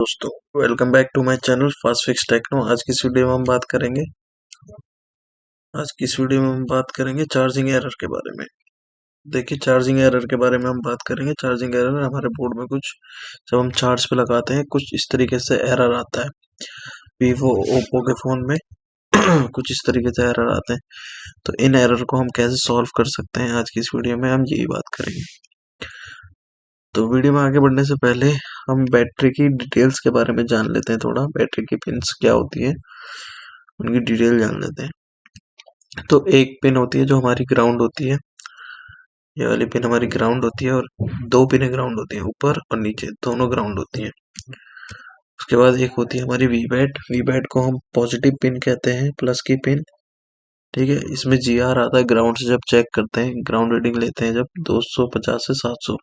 दोस्तों, welcome back to my channel fast fix techno. आज की इस वीडियो में हम बात करेंगे चार्जिंग एरर के बारे में। देखिए, चार्जिंग एरर के बारे में हम बात करेंगे। चार्जिंग एरर हमारे बोर्ड में कुछ जब हम चार्ज पे लगाते हैं कुछ इस तरीके से एरर आता है। वीवो ओप्पो के फ़ोन में कुछ इस तरीके से एरर आते हैं। तो इन एरर को हम कैसे सॉल्व कर सकते हैं, आज की इस वीडियो में हम यही बात करेंगे। तो वीडियो में आगे बढ़ने से पहले हम बैटरी की डिटेल्स के बारे में जान लेते हैं। थोड़ा बैटरी की पिन्स क्या होती है उनकी डिटेल जान लेते हैं। तो एक पिन होती है जो हमारी ग्राउंड होती है, ये वाली पिन हमारी ग्राउंड होती है, और दो पिनें ग्राउंड होती हैं, ऊपर और नीचे दोनों ग्राउंड होती हैं। उसके बाद एक होती है हमारी वी बैट को हम पॉजिटिव पिन कहते हैं, प्लस की पिन। ठीक है, इसमें जी आर आता है। ग्राउंड से जब चेक करते हैं, ग्राउंड रीडिंग लेते हैं, जब 250 से 700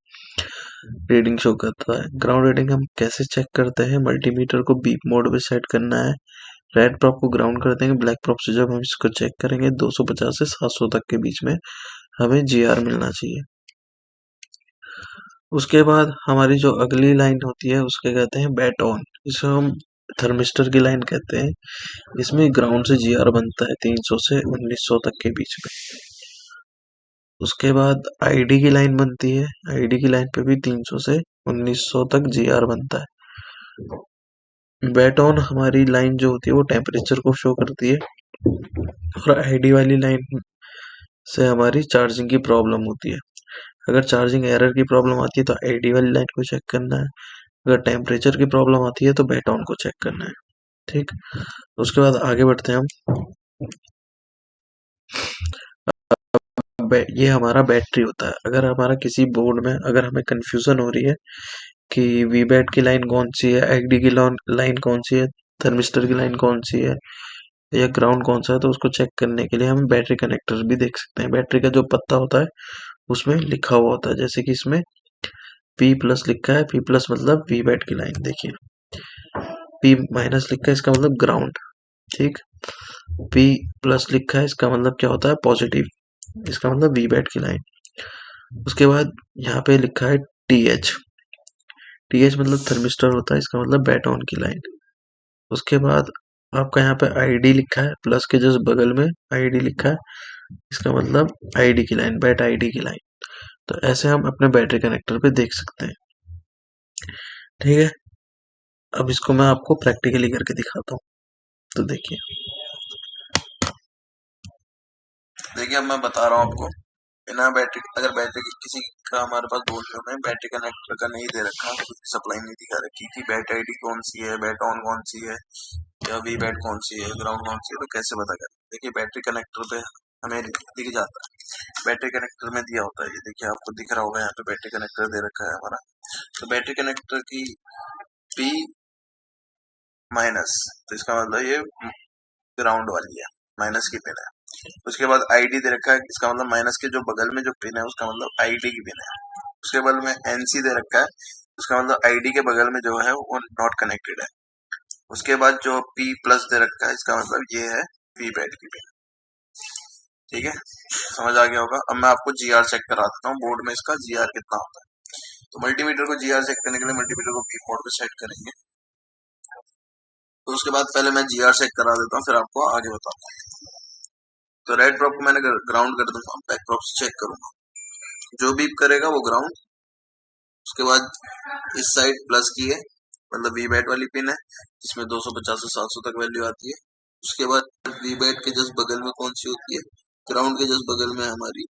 रीडिंग शो करता है। ग्राउंड रीडिंग हम कैसे चेक करते हैं, मल्टीमीटर को बीप मोड पे सेट करना है, रेड प्रॉप को ग्राउंड कर देंगे, ब्लैक प्रॉप से जब हम इसको चेक करेंगे 250 से 700 तक के बीच में हमें जीआर मिलना चाहिए। उसके बाद हमारी जो अगली लाइन होती है उसके कहते हैं बैट ऑन। इसे हम थर्मिस्टर की लाइन कहते हैं। इसमें ग्राउंड से जीआर बनता है 300 से 1900 तक के बीच में। उसके बाद आईडी की लाइन बनती है। आईडी की लाइन पे भी 300 से 1900 तक जीआर बनता है। बैट ऑन हमारी लाइन जो होती है वो टेम्परेचर को शो करती है, और आईडी वाली लाइन से हमारी चार्जिंग की प्रॉब्लम होती है। अगर चार्जिंग एरर की प्रॉब्लम आती है तो आईडी वाली लाइन को चेक करना है, अगर टेम्परेचर की प्रॉब्लम आती है तो बैट ऑन को चेक करना है। ठीक, उसके बाद आगे बढ़ते हैं हम। ये हमारा बैटरी होता है। अगर हमारा किसी बोर्ड में अगर हमें कंफ्यूजन हो रही है कि वी बैट की लाइन कौन सी है, आईडी की लाइन कौन सी है, थर्मिस्टर की लाइन कौन सी है, या ग्राउंड कौन सा है, तो उसको चेक करने के लिए हम बैटरी कनेक्टर भी देख सकते हैं। बैटरी का जो पत्ता होता है उसमें लिखा हुआ होता है, जैसे कि इसमें P प्लस लिखा है। P प्लस मतलब वी बैट की लाइन। देखिए, P माइनस लिखा है, इसका मतलब ग्राउंड। ठीक, P प्लस लिखा है, इसका मतलब क्या होता है, पॉजिटिव, इसका मतलब वी बैट की लाइन। उसके बाद यहाँ पे लिखा है TH। TH मतलब थर्मिस्टर होता है, इसका मतलब बैट ऑन की लाइन। उसके बाद आपका यहाँ पे आईडी लिखा है, प्लस के जस्ट बगल में आईडी लिखा है, इसका मतलब आईडी की लाइन, बैट आईडी की लाइन। तो ऐसे हम अपने बैटरी कनेक्टर पे देख सकते हैं। ठीक है, अब इसको मैं आपको प्रैक्टिकली करके दिखाता हूँ। तो देखिए अब मैं बता रहा हूँ आपको। बिना बैटरी, अगर बैटरी किसी का हमारे पास बोर्ड में बैटरी कनेक्टर का नहीं दे रखा, सप्लाई नहीं दिखा रखी कि बैट आईडी कौन सी है, बैट ऑन कौन सी है, या वी बैट कौन सी है, ग्राउंड कौन सी है, तो कैसे पता करें। देखिए, बैटरी कनेक्टर पे हमें दिख जाता है। बैटरी कनेक्टर में दिया होता है, ये देखिए आपको दिख रहा होगा, यहाँ पे बैटरी कनेक्टर दे रखा है हमारा। तो बैटरी कनेक्टर की P माइनस, तो इसका मतलब ये ग्राउंड वाली है, माइनस की पिन है। उसके बाद आईडी दे रखा है, इसका मतलब माइनस के जो बगल में जो पिन है उसका मतलब आईडी की पिन है। उसके बगल में एनसी दे रखा है, उसका मतलब आईडी के बगल में जो है वो नॉट कनेक्टेड है। उसके बाद जो P प्लस दे रखा है, इसका मतलब ये है वी बैट की पिन। ठीक है, समझ आ गया होगा। अब मैं आपको जीआर चेक करा देता हूँ, बोर्ड में इसका जीआर कितना होता है। तो मल्टीमीटर को जीआर चेक करने के लिए मल्टीमीटर को बीप मोड पे सेट करेंगे। तो उसके बाद पहले मैं जीआर चेक करा देता हूँ, फिर आपको आगे बताता हूँ। तो रेड प्रॉप को मैंने ग्राउंड कर दूंगा, बैक प्रॉप से चेक करूंगा, जो बीप करेगा वो ग्राउंड। उसके बाद इस साइड प्लस की है, मतलब वी बैट वाली पिन है, जिसमें 250 से 700 तक वैल्यू आती है। उसके बाद वी बैट के जस्ट बगल में कौन सी होती है, ग्राउंड के जस्ट बगल में हमारी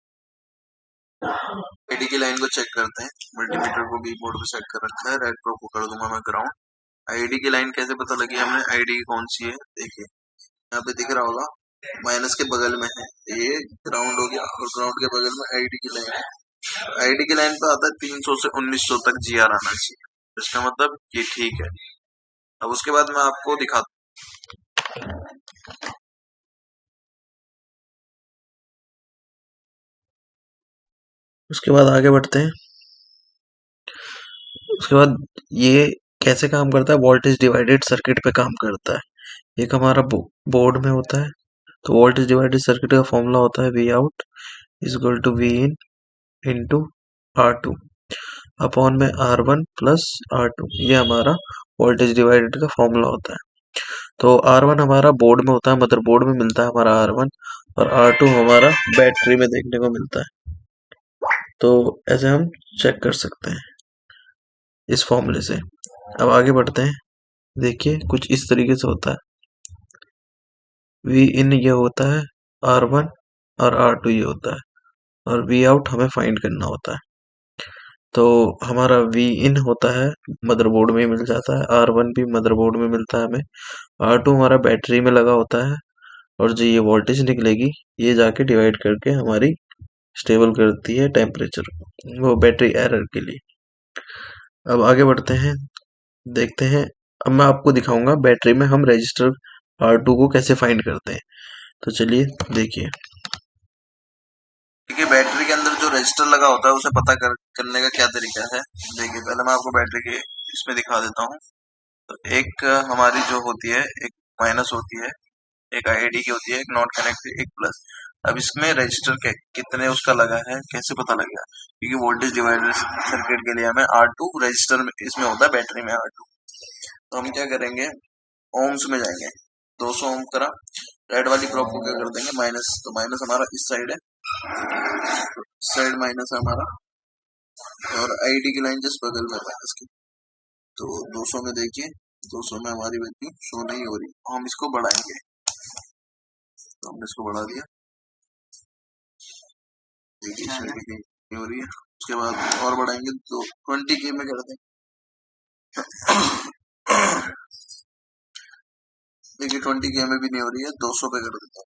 आईडी की लाइन को चेक करते हैं। मल्टीमीटर को बी मोड पे सेट कर रखा है, रेड प्रो को कर दूंगा मैं ग्राउंड। आईडी की लाइन कैसे पता लगी हमें, आईडी कौन सी है, देखिए यहाँ पे दिख रहा होगा, माइनस के बगल में है, ये ग्राउंड हो गया, और ग्राउंड के बगल में आईडी की लाइन है। आईडी की लाइन पे आता है 300 से 1900 तक जीआर आना चाहिए, इसका मतलब ये ठीक है। अब उसके बाद मैं आपको दिखाता उसके बाद आगे बढ़ते हैं। उसके बाद ये कैसे काम करता है, वोल्टेज डिवाइडेड सर्किट पे काम करता है। एक हमारा बोर्ड में होता है, तो वोल्टेज डिवाइडेड सर्किट का फॉर्मूला होता है V out is equal to V in into R2। Upon में R1 प्लस R2, ये हमारा वोल्टेज डिवाइडेड का फॉर्मूला होता है। तो R1 हमारा बोर्ड में होता है, मदरबोर्ड में मिलता है हमारा R1, और R2 हमारा बैटरी में देखने को मिलता है। तो ऐसे हम चेक कर सकते हैं इस फॉर्मूले से। अब आगे बढ़ते हैं। देखिए कुछ इस तरीके से होता है। वी इन ये होता है, R1 और R2 ये होता है, और वी आउट हमें फाइंड करना होता है। तो हमारा वी इन होता है, मदरबोर्ड में ही मिल जाता है। R1 भी मदरबोर्ड में मिलता है हमें। R2 हमारा बैटरी में लगा होता है, और जो ये वोल्टेज निकलेगी ये जाके डिवाइड करके हमारी स्टेबल करती है टेम्परेचर, वो बैटरी एरर के लिए। अब आगे बढ़ते हैं, देखते हैं। अब मैं आपको दिखाऊंगा बैटरी में हम रजिस्टर R2 को कैसे फाइंड करते हैं। तो चलिए देखिए। देखिए बैटरी के अंदर जो रजिस्टर लगा होता है उसे पता करने का क्या तरीका है। देखिए पहले मैं आपको बैटरी के इसमें दिखा देता हूँ। तो एक हमारी जो होती है, एक माइनस होती है, एक आईडी की होती है, एक नॉट कनेक्टेड, एक प्लस। अब इसमें रजिस्टर के कितने उसका लगा है कैसे पता लगेगा, क्योंकि वोल्टेज डिवाइडर सर्किट के लिए हमें R2 रजिस्टर में इसमें होता है, बैटरी में R2। तो हम क्या करेंगे, ओम्स में जाएंगे। 200 ओम करा, रेड वाली प्रोब को क्या कर देंगे माइनस। तो माइनस हमारा इस साइड है, इस साइड माइनस है हमारा, और आईडी की लाइन जिस बगल में माइनस की। तो 200 में देखिए, 200 में हमारी वैल्यू शो नहीं हो रही, हम इसको बढ़ाएंगे। तो हमने इसको बढ़ा दिया, देखिए इसमें भी नहीं हो रही है। उसके बाद और बढ़ाएंगे तो 20K में कर दें। देखिए 20K में भी नहीं हो रही है, 200 पे कर देता हूँ।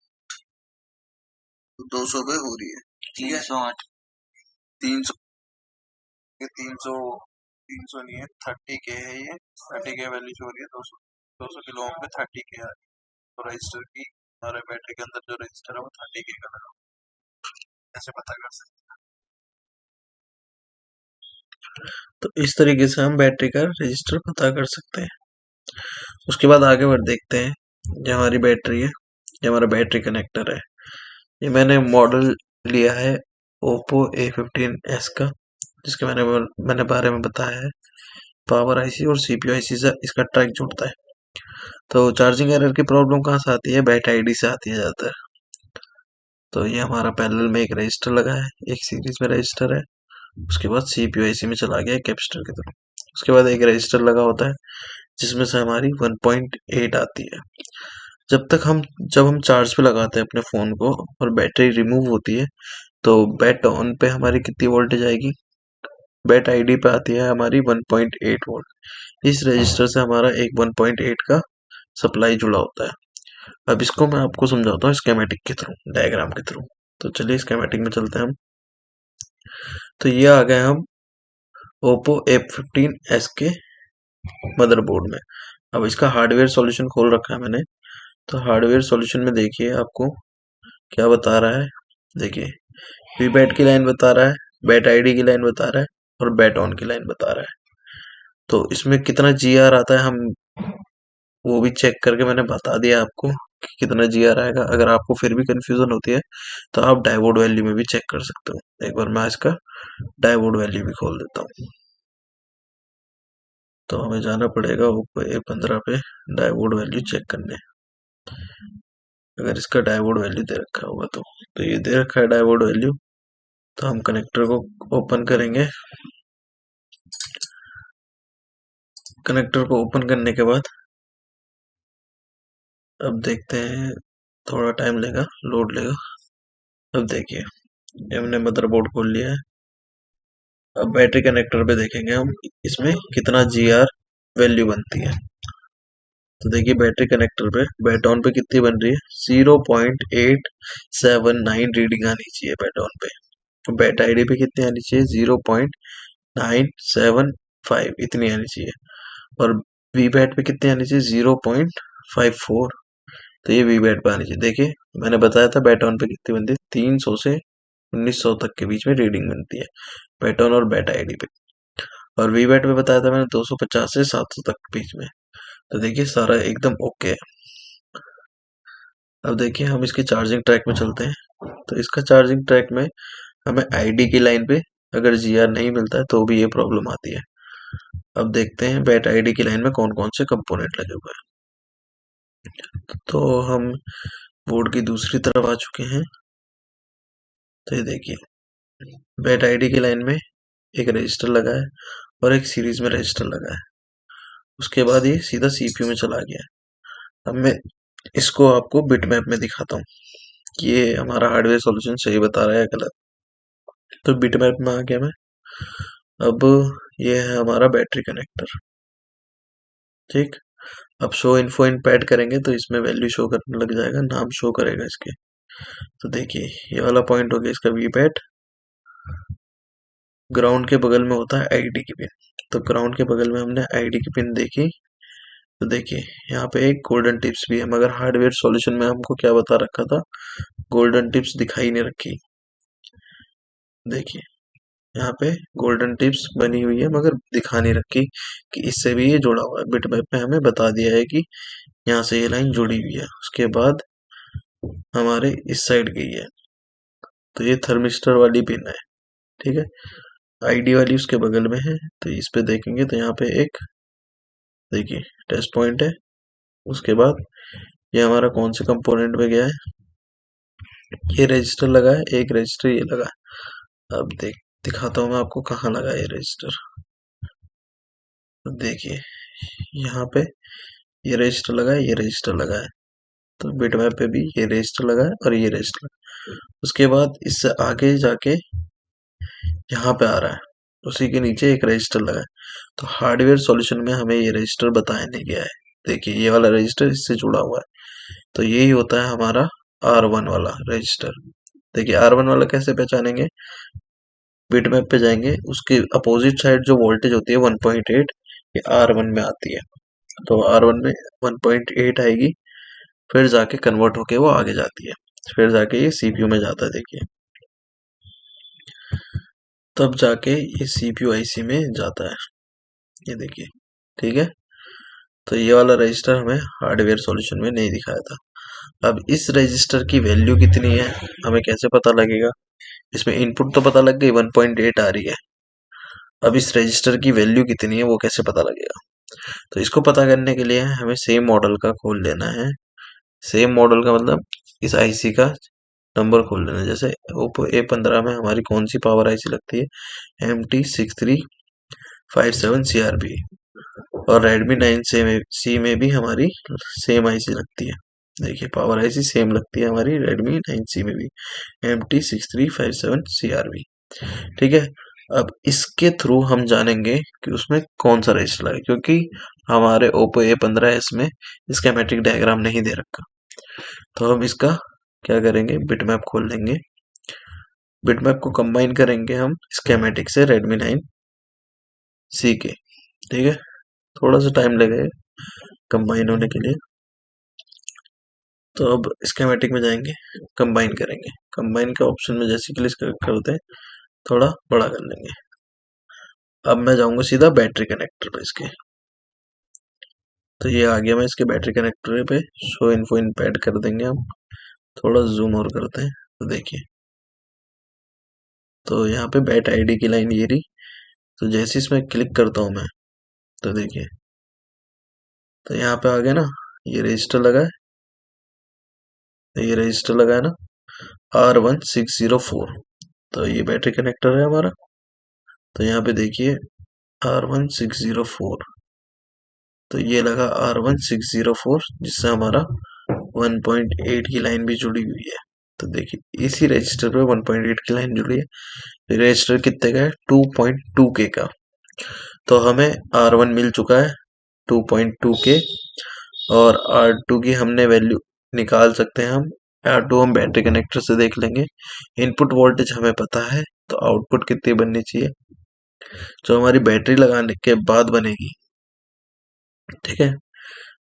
तो 200 पे हो रही है, ठीक है। 300 300 नहीं है, 30K है ये। 30K वैल्यू हो रही है, 200 किलो ओम पे 30K आ रही है। तो रजिस्टर की, हमारे बैटरी के अंदर जो रजिस्टर है वो 30K का लगा। ऐसे पता कर सकते हैं। तो इस तरीके से हम बैटरी का रजिस्टर पता कर सकते हैं। उसके बाद आगे बढ़ देखते हैं। ये हमारी बैटरी है, ये हमारा बैटरी कनेक्टर है। ये मैंने मॉडल लिया है ओप्पो A15s का, जिसके मैंने बारे में बताया है। पावर आईसी और सीपीयू आईसी से इसका ट्रैक जुड़ता है। तो चार्जिंग एरर की प्रॉब्लम कहाँ से आती है, बैट आईडी से आती है ज़्यादातर। तो ये हमारा पैरेलल में एक रजिस्टर लगा है, एक सीरीज में रजिस्टर है। उसके बाद सीपीयू आईसी में चला गया कैपेसिटर की तरफ। उसके बाद एक रजिस्टर लगा होता है जिसमें से हमारी 1.8 आती है। जब हम चार्ज पे लगाते हैं अपने फ़ोन को और बैटरी रिमूव होती है, तो बैट ऑन पे हमारी कितनी वोल्टेज आएगी, बैट आईडी पे आती है हमारी 1.8 वोल्ट। इस रजिस्टर से हमारा एक 1.8 का सप्लाई जुड़ा होता है। अब इसको मैं आपको समझाता हूँ स्केमेटिक के थ्रू, डायग्राम के थ्रू। तो चलिए स्केमेटिक में चलते हैं हम। तो ये आ गए हम ओप्पो A15s के मदरबोर्ड में। अब इसका हार्डवेयर सॉल्यूशन खोल रखा है मैंने। तो हार्डवेयर सॉल्यूशन में देखिए आपको क्या बता रहा है। देखिए वी बैट की लाइन बता रहा है, बैट आईडी की लाइन बता रहा है, और बैट ऑन की लाइन बता रहा है। तो इसमें कितना GR आता है हम वो भी चेक करके मैंने बता दिया आपको कि कितना GR आएगा। अगर आपको फिर भी कंफ्यूजन होती है तो आप डायोड वैल्यू में भी चेक कर सकते हो। एक बार मैं इसका डायोड वैल्यू भी खोल देता हूँ। तो हमें जाना पड़ेगा ओप्पो A15 पे डायोड वैल्यू चेक करने। अगर इसका डायोड वैल्यू दे रखा होगा तो ये दे रखा है डायोड वैल्यू। तो हम कनेक्टर को ओपन करेंगे। कनेक्टर को ओपन करने के बाद अब देखते हैं, थोड़ा टाइम लेगा, लोड लेगा। अब देखिए हमने मदरबोर्ड खोल लिया है। अब बैटरी कनेक्टर पे देखेंगे हम इसमें कितना GR वैल्यू बनती है। तो देखिए बैटरी कनेक्टर पे बैट ऑन पे कितनी बन रही है, 0.879 रीडिंग आनी चाहिए बैट ऑन पे। तो बैट आईडी पे कितनी आनी चाहिए, 0.975 इतनी आनी चाहिए। और वी बैट पे कितनी आनी चाहिए, 0.54। तो ये वी बैट पे आनी चाहिए। देखिए मैंने बताया था बैट ऑन पे कितनी बनती है, 300 से 1900 तक के बीच में रीडिंग बनती है बैट ऑन और बैट आईडी पे। और वी बैट पे बताया था मैंने 250 से 700 तक के बीच में। तो देखिए सारा एकदम ओके है। अब देखिए हम इसके चार्जिंग ट्रैक में चलते हैं। तो इसका चार्जिंग ट्रैक में हमें आईडी की लाइन पे अगर GR नहीं मिलता है तो भी ये प्रॉब्लम आती है। अब देखते हैं बैट आईडी की लाइन में कौन कौन से कंपोनेंट लगे हुए हैं। तो हम बोर्ड की दूसरी तरफ आ चुके हैं। तो ये देखिए बैट आईडी की लाइन में एक रजिस्टर लगा है और एक सीरीज में रजिस्टर लगा है। उसके बाद ये सीधा CPU में चला गया है। अब मैं इसको आपको बिटमैप में दिखाता हूँ कि ये हमारा हार्डवेयर सॉल्यूशन सही बता रहा है या गलत। तो बिटमैप में आ गया मैं। अब ये है हमारा बैटरी कनेक्टर। ठीक। अब शो इन्फो इन पैड करेंगे तो इसमें वैल्यू शो करने लग जाएगा, नाम शो करेगा इसके। तो देखिए ये वाला पॉइंट हो गया इसका वीपैट। ग्राउंड के बगल में होता है आईडी की पिन। तो ग्राउंड के बगल में हमने आईडी की पिन देखी। तो देखिए यहाँ पे एक गोल्डन टिप्स भी है, मगर हार्डवेयर सॉल्यूशन में हमको क्या बता रखा था, गोल्डन टिप्स दिखाई नहीं रखी। देखिए यहाँ पे गोल्डन टिप्स बनी हुई है मगर दिखा नहीं रखी कि इससे भी ये जुड़ा हुआ है। बिटमैप में हमें बता दिया है कि यहाँ से ये लाइन जुड़ी हुई है। उसके बाद हमारे इस साइड गई है, तो ये थर्मिस्टर वाली पिन है। ठीक है, आईडी वाली उसके बगल में है। तो इस पे देखेंगे तो यहाँ पे एक देखिए टेस्ट पॉइंट है। उसके बाद ये हमारा कौन से कंपोनेंट में गया है, ये रजिस्टर लगा है, एक रजिस्टर ये लगा है। अब दिखाता हूँ मैं आपको कहाँ लगा है ये रजिस्टर। तो देखिए यहाँ पे ये रजिस्टर लगा है, ये रजिस्टर लगा है। तो बिटमैप पे भी ये रजिस्टर लगा है और ये रजिस्टर। उसके बाद इससे आगे जाके यहाँ पे आ रहा है, उसी के नीचे एक रजिस्टर लगा है। तो हार्डवेयर सॉल्यूशन में हमें ये रजिस्टर बताया नहीं गया है। देखिए ये वाला रजिस्टर इससे जुड़ा हुआ है। तो यही होता है हमारा R1 वाला रजिस्टर। देखिए R1 वाला कैसे पहचानेंगे, बिटमैप पे जाएंगे, उसके अपोजिट साइड जो वोल्टेज होती है 1.8 ये R1 में आती है। तो R1 में 1.8 आएगी, फिर जाके कन्वर्ट होके वो आगे जाती है, फिर जाके ये CPU में जाता है। देखिए तब जाके ये CPU IC में जाता है। ये देखिए ठीक है। तो ये वाला रजिस्टर हमें हार्डवेयर सॉल्यूशन में नहीं दिखाया था। अब इस रजिस्टर की वैल्यू कितनी है हमें कैसे पता लगेगा, इसमें इनपुट तो पता लग गई 1.8 आ रही है। अब इस रजिस्टर की वैल्यू कितनी है वो कैसे पता लगेगा, तो इसको पता करने के लिए हमें सेम मॉडल का खोल लेना है। सेम मॉडल का मतलब इस आईसी का नंबर खोल लेना है। जैसे ओप्पो A15 में हमारी कौन सी पावर आईसी लगती है, MT6357 CRB। और रेडमी 9C में भी हमारी सेम आईसी लगती है। देखिए पावर आईसी सेम लगती है हमारी रेडमी 9C में भी, MT6357 CRB। ठीक है। अब इसके थ्रू हम जानेंगे कि उसमें कौन सा रजिस्टर लगा, क्योंकि हमारे ओप्पो A15s में स्कीमेटिक डायग्राम नहीं दे रखा। तो हम इसका क्या करेंगे, बिटमैप खोल लेंगे। बिटमैप को कंबाइन करेंगे हम स्कीमेटिक से रेडमी 9C के। ठीक है, थोड़ा सा टाइम लगेगा कंबाइन होने के लिए। तो अब स्कीमेटिक में जाएंगे, कंबाइन करेंगे। कंबाइन के ऑप्शन में जैसे क्लिक करते हैं थोड़ा बड़ा कर लेंगे। अब मैं जाऊंगा सीधा बैटरी कनेक्टर पे इसके। तो ये आ गया, मैं इसके बैटरी कनेक्टर पे शो इन्फो इन पैड कर देंगे हम। थोड़ा जूम और करते हैं तो देखिए, तो यहाँ पे बैट आईडी की लाइन ये रही। तो जैसे इसमें क्लिक करता हूँ मैं तो देखिए, तो यहाँ पे आ गया ना, ये रजिस्टर लगा है, ये रजिस्टर लगा है ना R1604। तो ये बैटरी कनेक्टर है हमारा। तो यहाँ पे देखिए R1604, तो ये लगा R1604 जिससे हमारा 1.8 की लाइन भी जुड़ी हुई है। तो देखिए इसी रजिस्टर पे 1.8 की लाइन जुड़ी है। रजिस्टर कितने का है, 2.2K का। तो हमें R1 मिल चुका है 2.2K, और R2 की हमने वैल्यू निकाल सकते हैं हम। R2 हम बैटरी कनेक्टर से देख लेंगे। इनपुट वोल्टेज हमें पता है, तो आउटपुट कितनी बननी चाहिए, जो हमारी बैटरी लगाने के बाद बनेगी। ठीक है,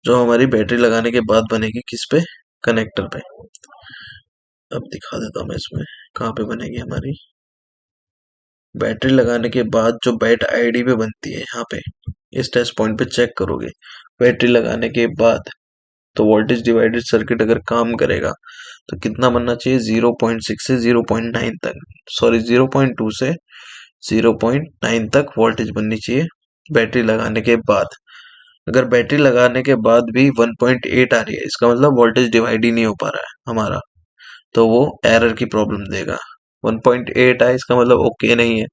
जो हमारी बैटरी लगाने के बाद बनेगी किस पे, कनेक्टर पे। अब दिखा देता हूँ मैं इसमें कहाँ पे बनेगी हमारी बैटरी लगाने के बाद। जो बैट आईडी पे बनती है यहाँ पे, इस टेस्ट पॉइंट पे चेक करोगे बैटरी लगाने के बाद, तो वोल्टेज डिवाइडेड सर्किट अगर काम करेगा तो कितना बनना चाहिए, 0.6 से 0.9 तक, सॉरी 0.2 से 0.9 तक वोल्टेज बननी चाहिए बैटरी लगाने के बाद। अगर बैटरी लगाने के बाद भी 1.8 आ रही है, इसका मतलब वोल्टेज डिवाइड ही नहीं हो पा रहा है हमारा, तो वो एरर की प्रॉब्लम देगा। 1.8 है इसका मतलब ओके नहीं है।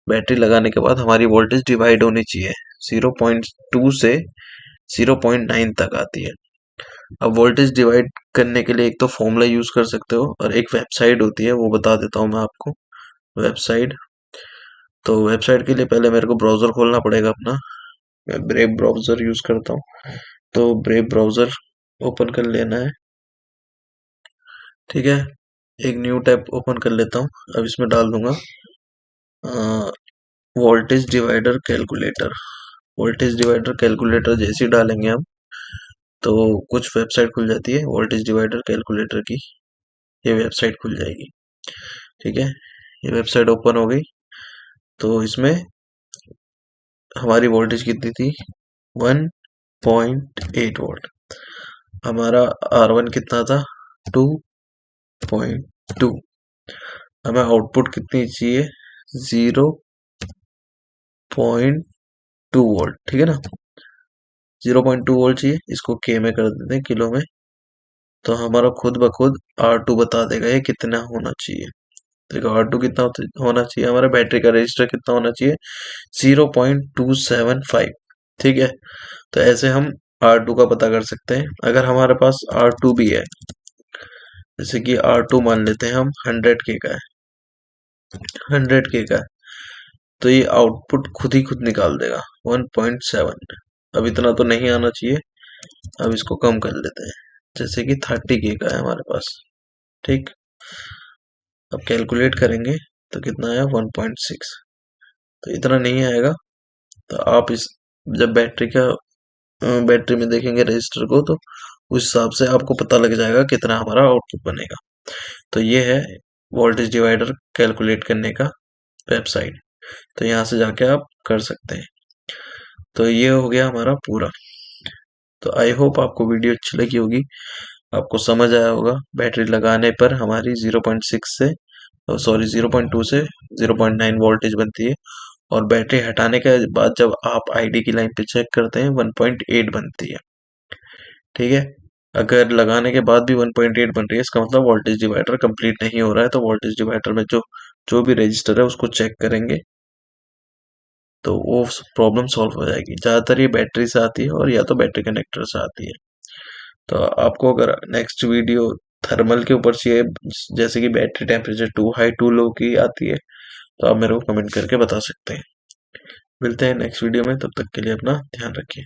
बैटरी लगाने के बाद हमारी वोल्टेज डिवाइड होनी चाहिए, 0.2 से 0.9 तक आती है। अब वोल्टेज डिवाइड करने के लिए एक तो फॉर्मूला यूज कर सकते हो और एक वेबसाइट होती है, वो बता देता हूँ मैं आपको। वेबसाइट, तो वेबसाइट के लिए पहले मेरे को ब्राउजर खोलना पड़ेगा अपना। मैं ब्रेव ब्राउजर यूज करता हूँ, तो ब्रेव ब्राउजर ओपन कर लेना है। ठीक है, एक न्यू टैब ओपन कर लेता हूँ। अब इसमें डाल दूंगा voltage divider calculator. Voltage divider calculator जैसे ही डालेंगे हम, तो कुछ वेबसाइट खुल जाती है वोल्टेज डिवाइडर कैलकुलेटर की, ये वेबसाइट खुल जाएगी। ठीक है, ये वेबसाइट ओपन हो गई, तो इसमें हमारी वोल्टेज कितनी थी, 1.8 वोल्ट। हमारा R1 कितना था, 2.2। हमें आउटपुट कितनी चाहिए, 0.2 वोल्ट। ठीक है ना, 0.2 वोल्ट चाहिए। इसको के में कर देते हैं, किलो में, तो हमारा खुद ब खुद R2 बता देगा ये कितना होना चाहिए। देखो R2 कितना होना चाहिए, हमारा बैटरी का रजिस्टर कितना होना चाहिए, 0.275। ठीक है, तो ऐसे हम R2 का पता कर सकते हैं। अगर हमारे पास R2 भी है, जैसे कि R2 मान लेते हैं हम 100K का है, 100K का है, तो ये आउटपुट खुद ही खुद निकाल देगा 1.7। अब इतना तो नहीं आना चाहिए, अब इसको कम कर लेते हैं, जैसे कि 30K का है हमारे पास। ठीक, अब कैलकुलेट करेंगे तो कितना आया, 1.6। तो इतना नहीं आएगा, तो आप इस जब बैटरी में देखेंगे रजिस्टर को, तो उस हिसाब से आपको पता लग जाएगा कितना हमारा आउटपुट बनेगा। तो ये है वोल्टेज डिवाइडर कैलकुलेट करने का वेबसाइट, तो यहाँ से जाके आप कर सकते हैं। तो ये हो गया हमारा पूरा। तो आई होप आपको वीडियो अच्छी लगी होगी, आपको समझ आया होगा। बैटरी लगाने पर हमारी 0.6 से, सॉरी 0.2 से 0.9 वोल्टेज बनती है, और बैटरी हटाने के बाद जब आप आईडी की लाइन पे चेक करते हैं 1.8 बनती है। ठीक है, अगर लगाने के बाद भी 1.8 बन रही है, इसका मतलब वोल्टेज डिवाइडर कंप्लीट नहीं हो रहा है। तो वोल्टेज डिवाइडर में जो जो भी रजिस्टर है उसको चेक करेंगे, तो वो प्रॉब्लम सॉल्व हो जाएगी। ज़्यादातर ये बैटरी से आती है, और या तो बैटरी कनेक्टर से आती है। तो आपको अगर नेक्स्ट वीडियो थर्मल के ऊपर चाहिए, जैसे कि battery temperature too high too low की आती है, तो आप मेरे को कमेंट करके बता सकते हैं। मिलते हैं नेक्स्ट वीडियो में, तब तक के लिए अपना ध्यान रखिए।